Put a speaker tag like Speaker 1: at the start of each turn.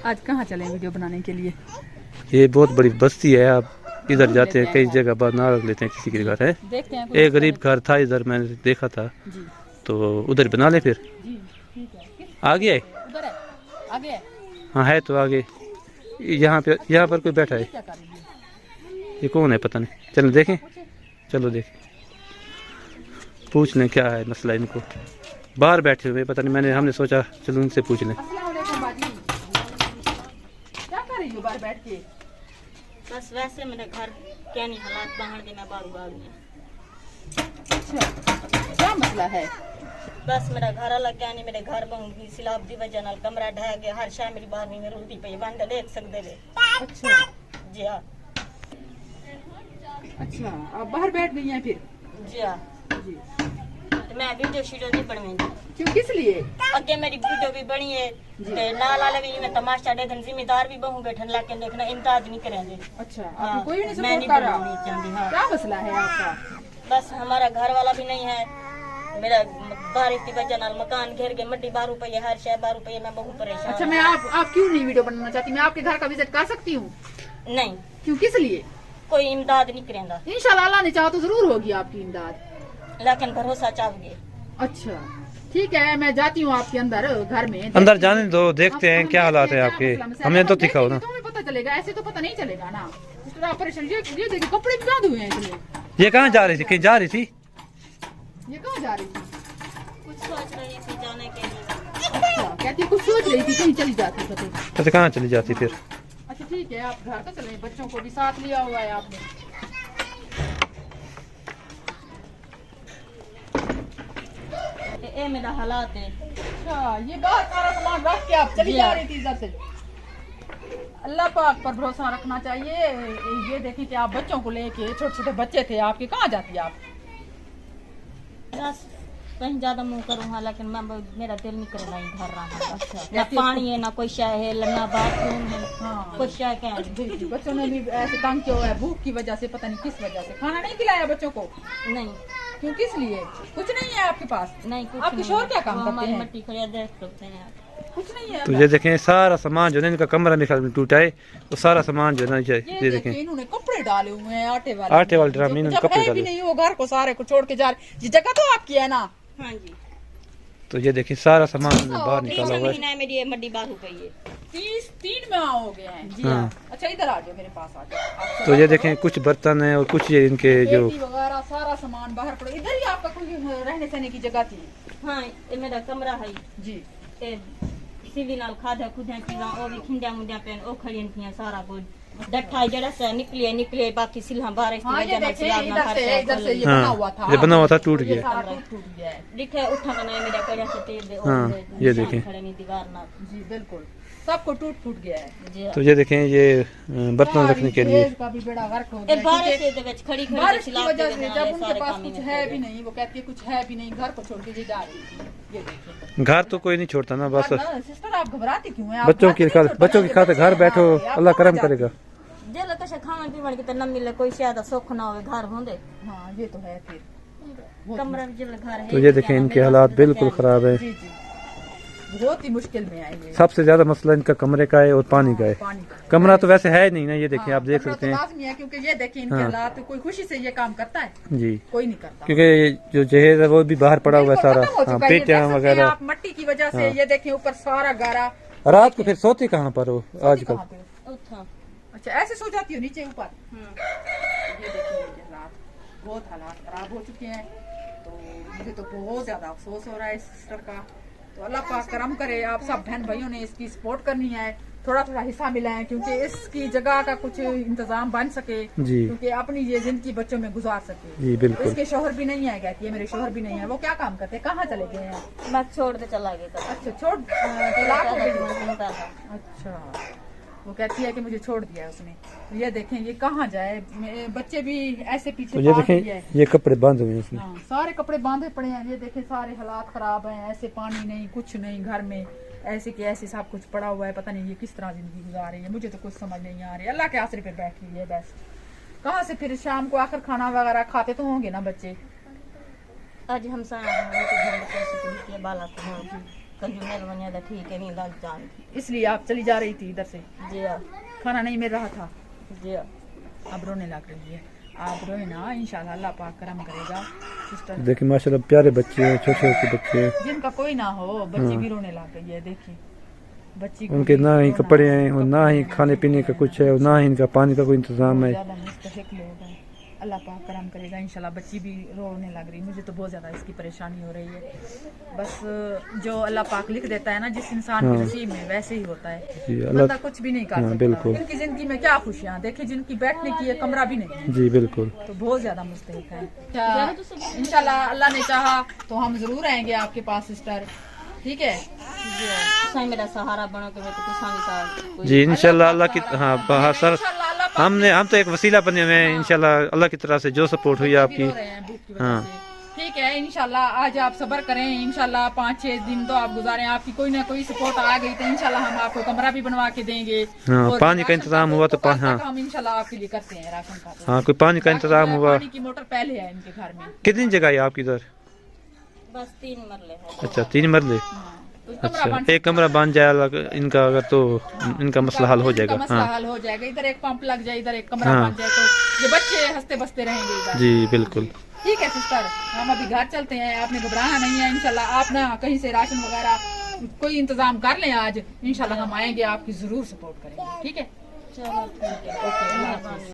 Speaker 1: आज कहाँ चले वीडियो बनाने के लिए?
Speaker 2: ये बहुत बड़ी बस्ती है। आप इधर जाते हैं, कई जगह बना लेते हैं, किसी के घर है।
Speaker 1: देखते हैं
Speaker 2: एक गरीब घर था इधर, मैंने देखा था
Speaker 1: जी।
Speaker 2: तो उधर बना ले फिर।
Speaker 1: जी ठीक है।
Speaker 2: आगे है,
Speaker 1: उधर है, आगे है।
Speaker 2: हाँ है तो आगे। यहाँ पर कोई बैठा है।
Speaker 1: क्या कर रही है?
Speaker 2: ये कौन है पता नहीं, चलो देखें। चलो देखें, पूछ लें क्या है मसला इनको। बाहर बैठे हुए पता नहीं, हमने सोचा चलो उनसे पूछ लें।
Speaker 1: अस्सलाम वालेकुम बाजी, क्या कर रही हो बाहर बैठ के?
Speaker 3: बस वैसे मेरे घर क्या नहीं हालात बाहर के मैं बाग में।
Speaker 1: अच्छा, क्या मसला है?
Speaker 3: बस मेरा घर अलग क्या नहीं, मेरे घर बहुंगी सिलाब दी वजह नाल कमरा ढह गया, हर शाम मेरी बाहर में रुलती पई बंद देख सकते वे।
Speaker 1: अच्छा
Speaker 3: जी हाँ।
Speaker 1: अच्छा, आप बाहर बैठ गई हैं फिर?
Speaker 3: जी हाँ।
Speaker 1: जी।
Speaker 3: तो मैं वीडियो शीडियो नहीं बनवाऊंगी।
Speaker 1: क्यों, किस लिए?
Speaker 3: अगे मेरी वीडियो भी बनी है ते नाल वाले भी मैं तमाशा देखन जिम्मेदार भी बहु बैठन लाके देखना इमदाद नहीं करेंगे।
Speaker 1: अच्छा,
Speaker 3: हाँ,
Speaker 1: आपको कोई भी नहीं
Speaker 3: मैं
Speaker 1: सपोर्ट कर रहा?
Speaker 3: बनवानी चाहती। हाँ।
Speaker 1: क्या मसला है आपका?
Speaker 3: बस हमारा घर वाला भी नहीं है, मेरा बारिश की वजह नाल मकान घेर के मट्टी 12 रुपये हर शय 12 रुपये, मैं बहुत परेशान।
Speaker 1: अच्छा, मैं आप क्यों नहीं वीडियो बनाना चाहती? मैं आपके घर का विजिट कर सकती हूँ?
Speaker 3: नहीं,
Speaker 1: क्यों, किस लिए?
Speaker 3: कोई इमदाद नहीं करेंदा,
Speaker 1: इंशाल्लाह अल्लाह ने चाहा तो जरूर होगी आपकी इमदाद।
Speaker 3: लेकिन भरोसा चाहिए।
Speaker 1: अच्छा ठीक है, मैं जाती हूँ आपके अंदर घर में।
Speaker 2: अंदर जाने दो, देखते हैं क्या हालात है आपके। हमें तो दिखाओ ना।
Speaker 1: तुम्हें पता चलेगा, ऐसे तो पता नहीं चलेगा ना। ऑपरेशन ये देखिए, कपड़े भी धुए हैं इसलिए।
Speaker 2: ये कहाँ जा रही थी? कहीं जा रही थी?
Speaker 1: ये कहाँ जा रही थी?
Speaker 3: कुछ सोच रही थी जाने के लिए।
Speaker 1: अच्छा, कहती कुछ सोच रही थी, कहीं चली जाती पता।
Speaker 2: अच्छा, कहाँ चली जाती फिर?
Speaker 1: अच्छा ठीक है, आप घर का चले, बच्चों को भी साथ लिया हुआ है आपने।
Speaker 3: ये मेरा हालात है।
Speaker 1: अच्छा, ये बाहर सारा सामान रख के आप चली जा रही थी इधर से? अल्लाह पाक पर भरोसा रखना चाहिए। ये देखें कि आप बच्चों को लेके, छोटे छोटे बच्चे थे आपके, कहाँ जाती आप?
Speaker 3: बस कहीं ज्यादा मुंह करूँ हाँ, लेकिन मेरा दिल नहीं करे नहीं घर रहा।
Speaker 1: अच्छा,
Speaker 3: ना पानी है, ना कोई शय है, ना बाथरूम है।
Speaker 1: हाँ।
Speaker 3: कोई शय क्या है?
Speaker 1: जी, बच्चों ने भी ऐसे तंग किया हुआ है भूख की वजह से, पता नहीं किस वजह से। खाना नहीं खिलाया बच्चों को?
Speaker 3: नहीं।
Speaker 1: क्यों, किस लिए? कुछ नहीं है आपके पास?
Speaker 3: नहीं कुछ
Speaker 1: आपके
Speaker 3: नहीं।
Speaker 1: शोहर क्या काम
Speaker 3: वो
Speaker 1: करते
Speaker 3: हमारी
Speaker 1: हैं?
Speaker 3: मट्टी खड़िया देख सकते हैं आप।
Speaker 1: कुछ नहीं है।
Speaker 2: तो ये देखें सारा सामान जो है इनका कमरा में ख्याल में टूटा है, वो सारा सामान जो है ना ये देखें।
Speaker 1: इन्होंने कपड़े डाले हुए हैं आटे
Speaker 2: वाले ड्रम में इन्होंने कपड़े डाले।
Speaker 1: भी नहीं, वो घर को सारे को छोड़ के जा रहे। ये जगह तो आपकी है ना?
Speaker 3: हाँ जी।
Speaker 2: तो ये देखिए सारा सामान बाहर निकाला हुआ है।
Speaker 3: महीना है मेरी ये मड्डी 12 रुपये।
Speaker 1: 3 माह हो गए हैं जी।
Speaker 2: हाँ।
Speaker 1: अच्छा, इधर आ जाओ, मेरे पास आ जाओ।
Speaker 2: तो ये देखें कुछ बर्तन है और कुछ ये इनके जो
Speaker 1: पेटी वगैरह सारा सामान बाहर पड़े। इधर ही आपका कोई रहने सहने की जगह थी?
Speaker 3: हाँ, ये मेरा कमरा है
Speaker 1: जी।
Speaker 3: सीवी नाल खादा खुदा चीज़ां ओ भी खिंडिया मुंडिया पेन ओ खड़ियन थी सारा कुछ डट्ठा जड़ा से निकले बाकी सिल्हा बारिश की वजह से सिलाब ना
Speaker 1: इधर से ये
Speaker 2: हाँ,
Speaker 1: बना हुआ था।
Speaker 2: ये बना हुआ था, टूट गया।
Speaker 1: सारा टूट गया है।
Speaker 3: लिखे उठा बनाए मेरा कड़िया से तेल दे
Speaker 2: हाँ, ये देखें।
Speaker 3: खड़े नहीं दीवार ना।
Speaker 1: जी बिल्कुल, सबको टूट गया है।
Speaker 3: जी
Speaker 2: तो ये देखें ये बर्तन रखने के लिए
Speaker 1: का भी बड़ा वर्क हो
Speaker 3: ए
Speaker 1: गया।
Speaker 3: बारिश से दे विच खड़ी
Speaker 1: बारिश की
Speaker 3: सिलाब
Speaker 1: वजह से जब उनके
Speaker 3: सारे
Speaker 1: पास
Speaker 3: काम
Speaker 1: कुछ
Speaker 3: में
Speaker 1: है भी नहीं, वो कहती है कुछ है भी नहीं, घर को छोड़ के ये जा रही थी। ये देखिए,
Speaker 2: घर तो कोई नहीं छोड़ता ना, बस
Speaker 1: सिस्टर आप घबराती क्यों हैं?
Speaker 2: बच्चों की खातिर घर बैठो, अल्लाह करम करेगा।
Speaker 3: जेल कशे खावन पीवन की तो न मिले, कोई शायद सुख ना होवे घर होंदे।
Speaker 1: हाँ ये तो है फिर।
Speaker 3: कमरा में जेल घर है।
Speaker 2: तो ये देखें इनके हालात बिल्कुल खराब है।
Speaker 1: जी जी, बहुत ही मुश्किल में आएंगे।
Speaker 2: सबसे ज्यादा मसला इनका कमरे का है और पानी का है।
Speaker 1: पानी का
Speaker 2: कमरा तो वैसे है नहीं ना, ये देखें आप देख सकते हैं
Speaker 1: लाजमी है, क्योंकि ये देखिए इनके हालात। कोई खुशी से ये काम करता है?
Speaker 2: जी,
Speaker 1: कोई नहीं करता।
Speaker 2: क्योंकि जो जहेज है वो भी बाहर पड़ा हुआ है
Speaker 1: बिल्कुल
Speaker 2: सारा।
Speaker 1: खत्म हो
Speaker 2: हाँ,
Speaker 1: चुका है। ये
Speaker 2: पेटियां
Speaker 1: देख सकते हैं
Speaker 2: वगैरह।
Speaker 1: आप, मट्टी की वजह से ये देखिए ऊपर सारा गारा।
Speaker 2: रात को फिर सोते कहाँ पर हो आजकल?
Speaker 1: कहाँ पे?
Speaker 3: उठा।
Speaker 1: अच्छा, ऐसे सो जाती हो नीचे ऊपर? ये देखिए इनके हालात, बहुत हालात खराब हो चुके हैं। तो मुझे तो बहुत ज्यादा अफसोस हो रहा है इस सिस्टर का। तो अल्लाह पाक करम करे, आप सब बहन भाइयों ने इसकी सपोर्ट करनी है, थोड़ा थोड़ा हिस्सा मिला है, क्योंकि इसकी जगह का कुछ इंतजाम बन सके,
Speaker 2: जी
Speaker 1: क्योंकि अपनी ये जिंदगी बच्चों में गुजार सके।
Speaker 2: जी
Speaker 1: तो
Speaker 2: बिल्कुल।
Speaker 1: इसके शोहर भी नहीं है, कहती है मेरे शोहर भी नहीं है। वो क्या काम करते हैं, कहाँ चले गए हैं?
Speaker 3: मैं छोड़ के चला गया।
Speaker 1: अच्छा, छोड़ तलाक हो गई?
Speaker 3: था।
Speaker 1: अच्छा, वो कहती है कि मुझे छोड़ दिया है उसने। तो ये देखें ये कहाँ जाए, बच्चे भी ऐसे पीछे
Speaker 2: तो ये
Speaker 1: भाग रही है।
Speaker 2: देखें ये कपड़े बांध हुए हैं इसमें।
Speaker 1: हाँ, सारे कपड़े बांधे पड़े हैं। ये देखें सारे हालात खराब हैं, ऐसे पानी नहीं, कुछ नहीं घर में, ऐसे के ऐसे सब कुछ पड़ा हुआ है। पता नहीं ये किस तरह जिंदगी गुजार रही है, मुझे तो कुछ समझ नहीं आ रही। अल्लाह के आसरे पे बैठी है बस। कहाँ से फिर शाम को आकर खाना वगैरह खाते तो होंगे ना बच्चे?
Speaker 3: आज हम बाला कंजू मेहरबानी अल्लाह ठीक है, नहीं लग जान।
Speaker 1: इसलिए आप चली जा रही थी इधर से,
Speaker 3: जी हाँ,
Speaker 1: खाना नहीं मिल रहा था,
Speaker 3: जी हाँ।
Speaker 1: अब रोने लग रही है। आप रोए ना, इंशाल्लाह अल्लाह पाक करम करेगा सिस्टर।
Speaker 2: देखिए माशाल्लाह प्यारे बच्चे हैं, छोटे छोटे बच्चे हैं,
Speaker 1: जिनका कोई ना हो, बच्ची भी रोने लग गई है। देखिए बच्ची को
Speaker 2: उनके
Speaker 1: भी
Speaker 2: ना ही
Speaker 1: रोना
Speaker 2: कपड़े
Speaker 1: है,
Speaker 2: हैं और ना ही खाने पीने का कुछ है और ना ही इनका पानी का कोई इंतजाम है।
Speaker 1: ज्यादा मुस्तहिक लोग हैं। अल्लाह पाक करम करेगा इंशाल्लाह। बच्ची भी रोने लग रही, मुझे तो बहुत ज्यादा इसकी परेशानी हो रही है। बस जो अल्लाह पाक लिख देता है ना जिस इंसान के नसीब में, वैसे ही होता है।
Speaker 2: जी अल्लाह,
Speaker 1: बंदा कुछ भी नहीं कर सकता।
Speaker 2: बिल्कुल।
Speaker 1: इनकी जिंदगी में क्या खुशियाँ, देखिए जिनकी बैठने की ये कमरा भी नहीं है,
Speaker 2: जी बिल्कुल।
Speaker 1: तो बहुत ज्यादा मुस्तहिक है। इंशाल्लाह अल्लाह ने चाहा तो हम जरूर आएंगे आपके पास सिस्टर, ठीक है।
Speaker 3: तुसा मेरा सहारा बनो कि मैं तो तुसा भी सहारा
Speaker 2: जी इंशाल्लाह अल्लाह की, हाँ हाँ सर,
Speaker 1: इंशाल्लाह अल्लाह पाक
Speaker 2: हम तो एक वसीला बने हुए हैं। इंशाल्लाह अल्लाह की तरफ से जो सपोर्ट हुई आपकी,
Speaker 1: रो रहे हैं भूख की वजह
Speaker 2: हाँ।
Speaker 1: से। ठीक है इंशाल्लाह आज आप सब्र करें, इंशाल्लाह 5-6 दिन तो आप गुजारें, आपकी कोई ना कोई सपोर्ट आ गई तो इंशाल्लाह हम आपको कमरा भी बनवा के देंगे।
Speaker 2: हाँ,
Speaker 1: और
Speaker 2: पानी का
Speaker 1: राशन
Speaker 2: इंतजाम हुआ तो
Speaker 1: कल
Speaker 2: हाँ।
Speaker 1: तक हम इंशाल्लाह आपके लिए करते हैं राशन का। तो
Speaker 2: हाँ कोई पानी का इंतजाम हुआ।
Speaker 1: पानी की मोटर पहले है इनके घर में।
Speaker 2: कितनी जगह है आपकी इधर?
Speaker 3: बस 3 मरले है।
Speaker 2: अच्छा 3 मरले।
Speaker 1: हाँ, तो कमरा
Speaker 2: अच्छा
Speaker 1: बन
Speaker 2: एक कमरा बन जाए इनका अगर, तो इनका मसला हल हो जाएगा।
Speaker 1: इनका मसला
Speaker 2: हाँ
Speaker 1: हल हो जाएगा। इधर एक पंप लग जाए, इधर एक कमरा
Speaker 2: हाँ।
Speaker 1: बन जाए तो ये बच्चे हंसते बसते रहेंगे इधर।
Speaker 2: जी बिल्कुल।
Speaker 1: ठीक है सिस्टर, हम अभी घर चलते हैं, आपने घबराना नहीं है। इंशाल्लाह आप ना कहीं से राशन वगैरह कोई इंतजाम कर लें आज, इंशाल्लाह हम आएंगे, आपकी जरूर सपोर्ट करेंगे। ठीक है,
Speaker 3: चलो ठीक है।
Speaker 1: ओके, अल्लाह हाफिज़।